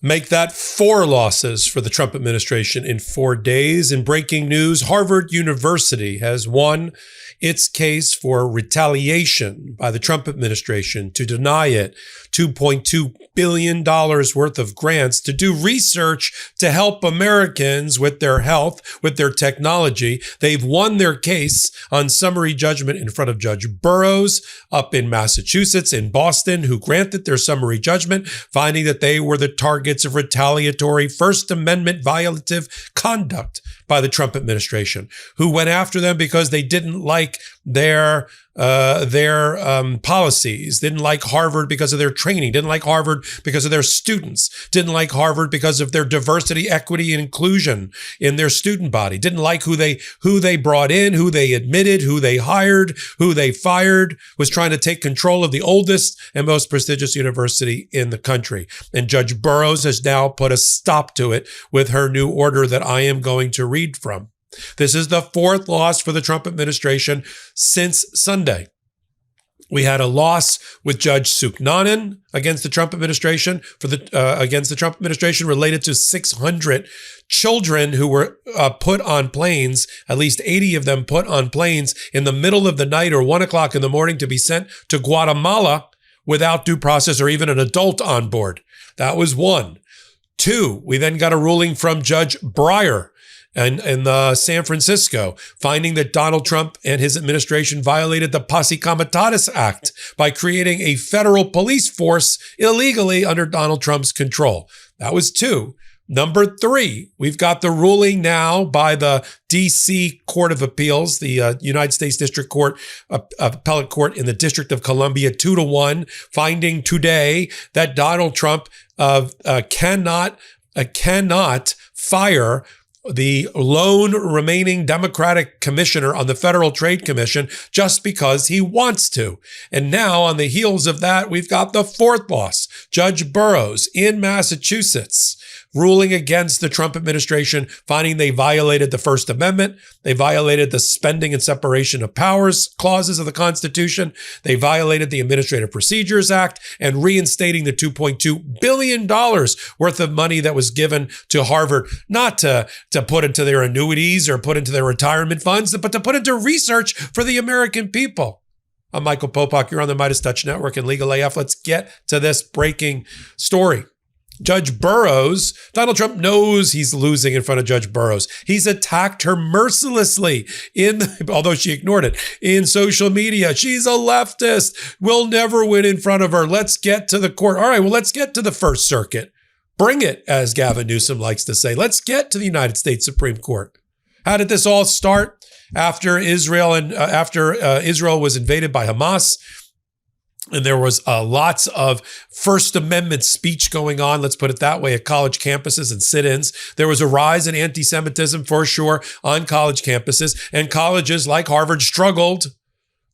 Make that 4 losses for the Trump administration in 4 days. In breaking news, Harvard University has won its case for retaliation by the Trump administration to deny it $2.2 billion worth of grants to do research to help Americans with their health, with their technology. They've won their case on summary judgment in front of Judge Burroughs up in Massachusetts, in Boston, who granted their summary judgment, finding that they were the targets of retaliatory First Amendment violative conduct by the Trump administration, who went after them because they didn't like their policies, didn't like Harvard because of their training, didn't like Harvard because of their students, didn't like Harvard because of their diversity, equity, and inclusion in their student body, didn't like who they brought in, who they admitted, who they hired, who they fired, was trying to take control of the oldest and most prestigious university in the country. And Judge Burroughs has now put a stop to it with her new order that I am going to read from. This is the 4th loss for the Trump administration since Sunday. We had a loss with Judge Suknanen against the Trump administration related to 600 children who were put on planes, at least 80 of them put on planes in the middle of the night or 1 o'clock in the morning to be sent to Guatemala without due process or even an adult on board. That was 1. 2, we then got a ruling from Judge Breyer in San Francisco, finding that Donald Trump and his administration violated the Posse Comitatus Act by creating a federal police force illegally under Donald Trump's control. That was 2. Number 3, we've got the ruling now by the D.C. Court of Appeals, the United States District Court, Appellate Court in the District of Columbia, 2-1, finding today that Donald Trump cannot fire the lone remaining Democratic commissioner on the Federal Trade Commission just because he wants to. And now on the heels of that, we've got the 4th loss. Judge Burroughs in Massachusetts ruling against the Trump administration, finding they violated the First Amendment. They violated the spending and separation of powers clauses of the Constitution. They violated the Administrative Procedures Act and reinstating the $2.2 billion worth of money that was given to Harvard, not to put into their annuities or put into their retirement funds, but to put into research for the American people. I'm Michael Popok. You're on the MeidasTouch Network and Legal AF. Let's get to this breaking story. Judge Burroughs, Donald Trump knows he's losing in front of Judge Burroughs. He's attacked her mercilessly although she ignored it, in social media. She's a leftist. We'll never win in front of her. Let's get to the court. All right, well, let's get to the First Circuit. Bring it, as Gavin Newsom likes to say. Let's get to the United States Supreme Court. How did this all start? After Israel was invaded by Hamas, and there was lots of First Amendment speech going on, let's put it that way, at college campuses and sit-ins. There was a rise in anti-Semitism for sure on college campuses, and colleges like Harvard struggled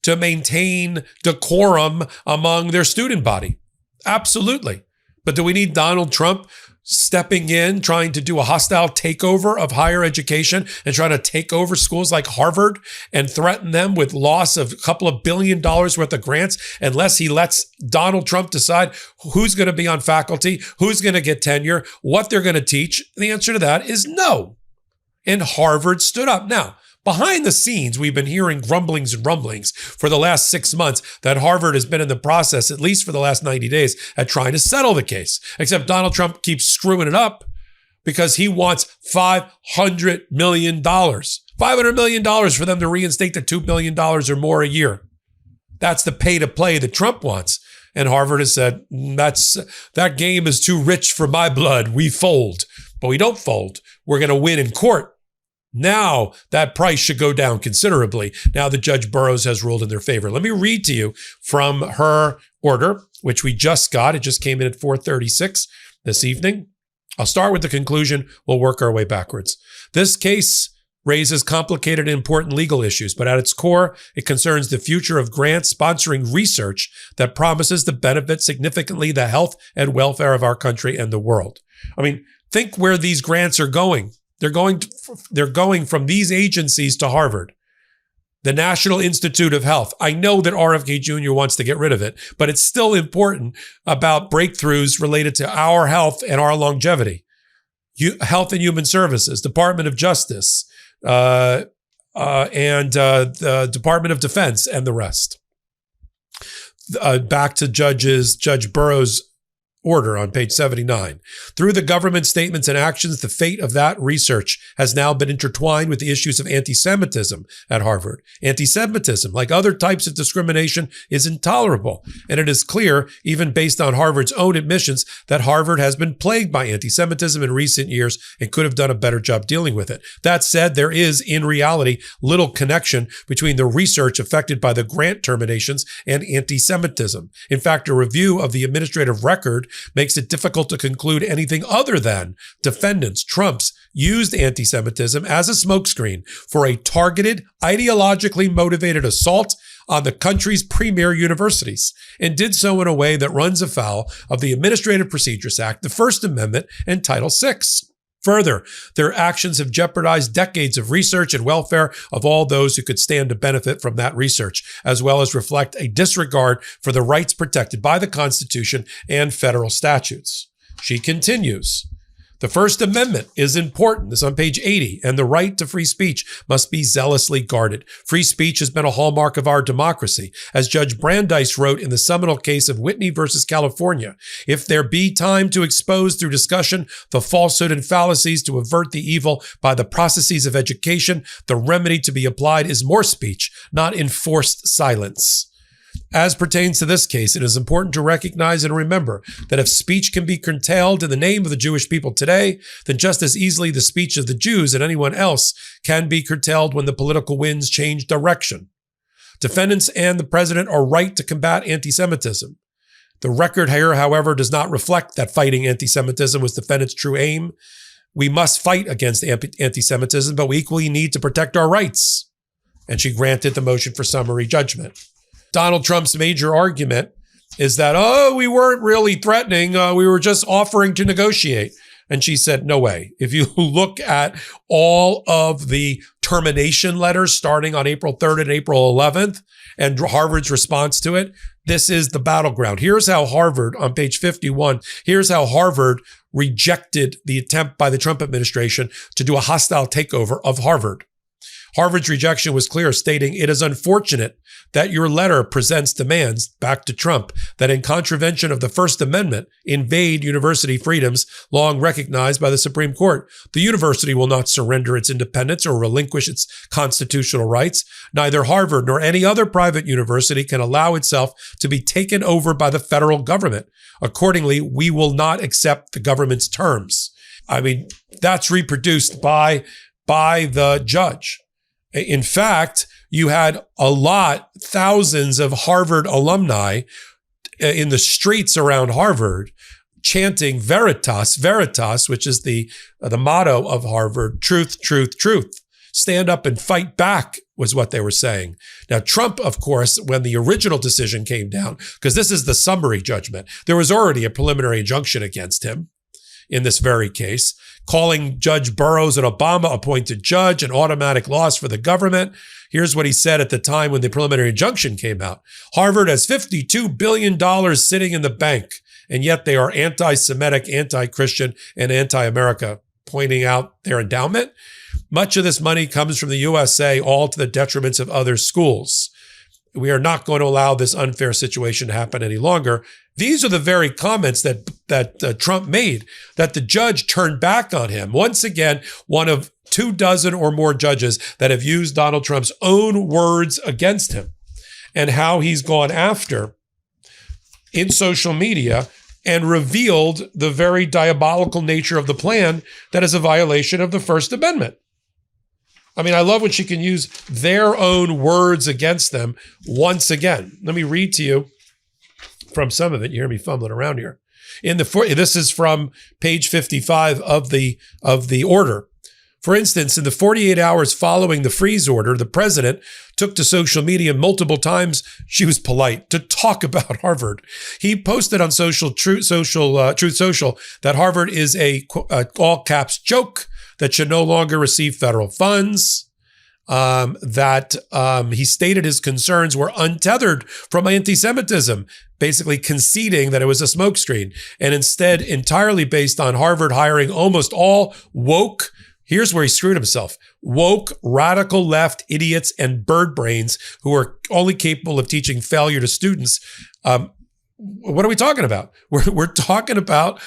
to maintain decorum among their student body. Absolutely. But do we need Donald Trump stepping in, trying to do a hostile takeover of higher education and trying to take over schools like Harvard and threaten them with loss of a couple of $1 billion worth of grants unless he lets Donald Trump decide who's going to be on faculty, who's going to get tenure, what they're going to teach? The answer to that is no. And Harvard stood up. Now, behind the scenes, we've been hearing grumblings and rumblings for the last 6 months that Harvard has been in the process, at least for the last 90 days, at trying to settle the case. Except Donald Trump keeps screwing it up because he wants $500 million. $500 million for them to reinstate the $2 billion or more a year. That's the pay to play that Trump wants. And Harvard has said, that game is too rich for my blood. We fold. But we don't fold. We're going to win in court. Now that price should go down considerably now that Judge Burroughs has ruled in their favor. Let me read to you from her order, which we just got. It just came in at 4:36 this evening. I'll start with the conclusion. We'll work our way backwards. This case raises complicated and important legal issues, but at its core, it concerns the future of grants sponsoring research that promises to benefit significantly the health and welfare of our country and the world. I mean, think where these grants are going. They're going from these agencies to Harvard. The National Institute of Health. I know that RFK Jr. wants to get rid of it, but it's still important about breakthroughs related to our health and our longevity. Health and Human Services, Department of Justice, and the Department of Defense, and the rest. Back to Judge Burroughs' order on page 79. Through the government statements and actions, the fate of that research has now been intertwined with the issues of anti-Semitism at Harvard. Anti-Semitism, like other types of discrimination, is intolerable. And it is clear, even based on Harvard's own admissions, that Harvard has been plagued by anti-Semitism in recent years and could have done a better job dealing with it. That said, there is, in reality, little connection between the research affected by the grant terminations and anti-Semitism. In fact, a review of the administrative record makes it difficult to conclude anything other than defendants, Trump's, used anti-Semitism as a smokescreen for a targeted, ideologically motivated assault on the country's premier universities, and did so in a way that runs afoul of the Administrative Procedures Act, the First Amendment, and Title VI. Further, their actions have jeopardized decades of research and welfare of all those who could stand to benefit from that research, as well as reflect a disregard for the rights protected by the Constitution and federal statutes. She continues. The First Amendment is important. This is on page 80, and the right to free speech must be zealously guarded. Free speech has been a hallmark of our democracy. As Judge Brandeis wrote in the seminal case of Whitney versus California, if there be time to expose through discussion the falsehood and fallacies to avert the evil by the processes of education, the remedy to be applied is more speech, not enforced silence. As pertains to this case, it is important to recognize and remember that if speech can be curtailed in the name of the Jewish people today, then just as easily the speech of the Jews and anyone else can be curtailed when the political winds change direction. Defendants and the president are right to combat anti-Semitism. The record here, however, does not reflect that fighting anti-Semitism was defendants' true aim. We must fight against anti-Semitism, but we equally need to protect our rights. And she granted the motion for summary judgment. Donald Trump's major argument is that, we weren't really threatening. We were just offering to negotiate. And she said, no way. If you look at all of the termination letters starting on April 3rd and April 11th and Harvard's response to it, this is the battleground. Here's how Harvard, on page 51, here's how Harvard rejected the attempt by the Trump administration to do a hostile takeover of Harvard. Harvard's rejection was clear, stating, it is unfortunate that your letter presents demands, back to Trump, that in contravention of the First Amendment invade university freedoms long recognized by the Supreme Court. The university will not surrender its independence or relinquish its constitutional rights. Neither Harvard nor any other private university can allow itself to be taken over by the federal government. Accordingly, we will not accept the government's terms. I mean, that's reproduced by the judge. In fact, you had thousands of Harvard alumni in the streets around Harvard chanting Veritas, Veritas, which is the motto of Harvard, truth, truth, truth. Stand up and fight back was what they were saying. Now, Trump, of course, when the original decision came down, because this is the summary judgment, there was already a preliminary injunction against him in this very case, calling Judge Burroughs an Obama-appointed judge, an automatic loss for the government. Here's what he said at the time when the preliminary injunction came out. Harvard has $52 billion sitting in the bank, and yet they are anti-Semitic, anti-Christian, and anti-America, pointing out their endowment. Much of this money comes from the USA, all to the detriments of other schools. We are not going to allow this unfair situation to happen any longer. These are the very comments that Trump made, that the judge turned back on him. Once again, one of 24 or more judges that have used Donald Trump's own words against him and how he's gone after in social media and revealed the very diabolical nature of the plan that is a violation of the First Amendment. I mean, I love when she can use their own words against them once again. Let me read to you from some of it. You hear me fumbling around here. This is from page 55 of the order. For instance, in the 48 hours following the freeze order, the president took to social media multiple times. She was polite to talk about Harvard. He posted on Truth Social that Harvard is a all caps joke that should no longer receive federal funds. that he stated his concerns were untethered from anti-Semitism, basically conceding that it was a smokescreen, and instead entirely based on Harvard hiring almost all woke, here's where he screwed himself, woke, radical left idiots and bird brains who are only capable of teaching failure to students. What are we talking about? We're talking about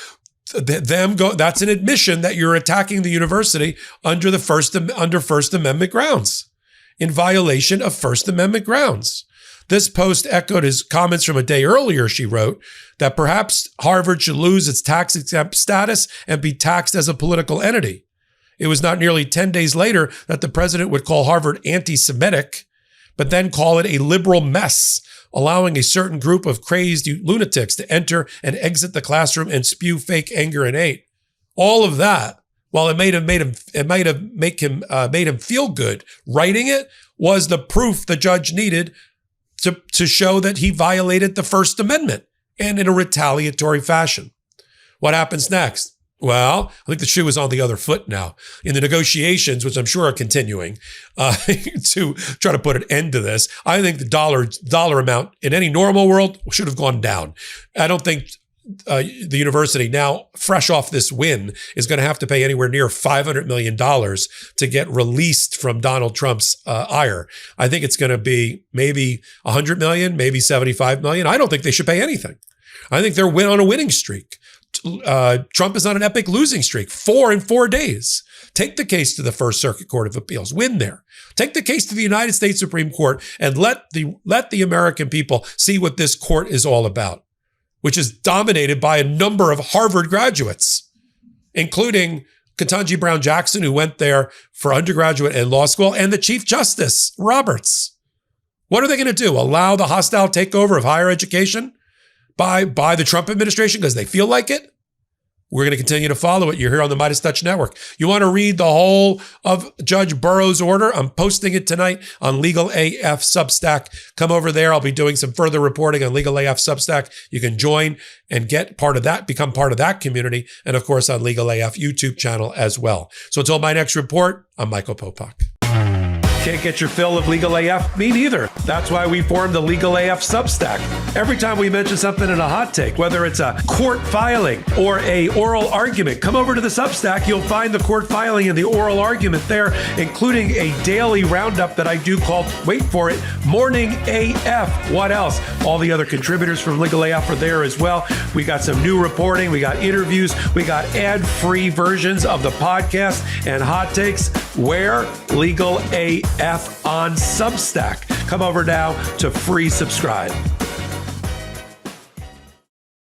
that's an admission that you're attacking the university under First Amendment grounds, in violation of First Amendment grounds. This post echoed his comments from a day earlier. She wrote that perhaps Harvard should lose its tax-exempt status and be taxed as a political entity. It was not nearly 10 days later that the president would call Harvard anti-Semitic, but then call it a liberal mess, allowing a certain group of crazed lunatics to enter and exit the classroom and spew fake anger and hate. All of that, while it made him feel good, writing it was the proof the judge needed to show that he violated the First Amendment, and in a retaliatory fashion. What happens next? Well, I think the shoe is on the other foot now. In the negotiations, which I'm sure are continuing, to try to put an end to this, I think the dollar amount in any normal world should have gone down. I don't think the university now, fresh off this win, is going to have to pay anywhere near $500 million to get released from Donald Trump's ire. I think it's going to be maybe $100 million, maybe $75 million. I don't think they should pay anything. I think they're on a winning streak. Trump is on an epic losing streak, 4 in 4 days. Take the case to the First Circuit Court of Appeals, win there. Take the case to the United States Supreme Court and let the American people see what this court is all about, which is dominated by a number of Harvard graduates, including Ketanji Brown Jackson, who went there for undergraduate and law school, and the Chief Justice Roberts. What are they going to do? Allow the hostile takeover of higher education by the Trump administration because they feel like it? We're going to continue to follow it. You're here on the MeidasTouch Network. You want to read the whole of Judge Burroughs' order? I'm posting it tonight on Legal AF Substack. Come over there. I'll be doing some further reporting on Legal AF Substack. You can join and get part of that, become part of that community, and of course on Legal AF YouTube channel as well. So until my next report, I'm Michael Popok. Can't get your fill of Legal AF? Me neither. That's why we formed the Legal AF Substack. Every time we mention something in a hot take, whether it's a court filing or a oral argument, come over to the Substack. You'll find the court filing and the oral argument there, including a daily roundup that I do called, wait for it, Morning AF. What else? All the other contributors from Legal AF are there as well. We got some new reporting. We got interviews. We got ad-free versions of the podcast and hot takes. Where? Legal AF on Substack. Come over now to free subscribe.